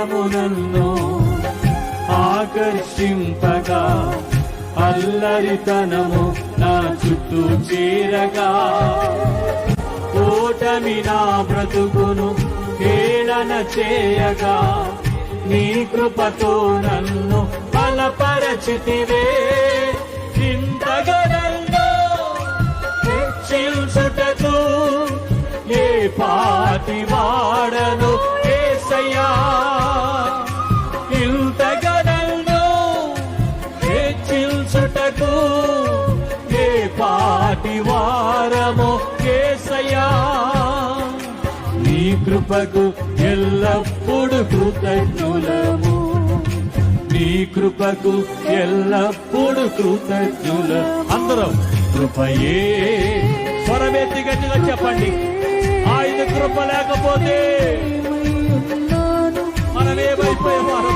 స్నేహము నన్ను ఆకర్షింపగా, అల్లరితనము నా చుట్టూ చేరగా, ఓటమి నా బ్రతుకును హేళన చేయగా, నీ కృపతో నన్ను బలపరచితివే. ఇంతగా నన్ను హెచ్చించుటకు ఏ పాటి వాడను యేసయ్యా. ఇంతగా నన్ను హెచ్చించుటకు ఏ పాటి వారము యేసయ్యా. నీ కృపకు ఎల్లప్పుడు కృతజ్ఞులము, నీ కృపకు ఎల్లప్పుడు కృతజ్ఞుల. అందరం కృపయే స్వరమెత్తి గట్టిగా చెప్పండి. ఆయన కృప లేకపోతే మనమేమైపోయేవారు?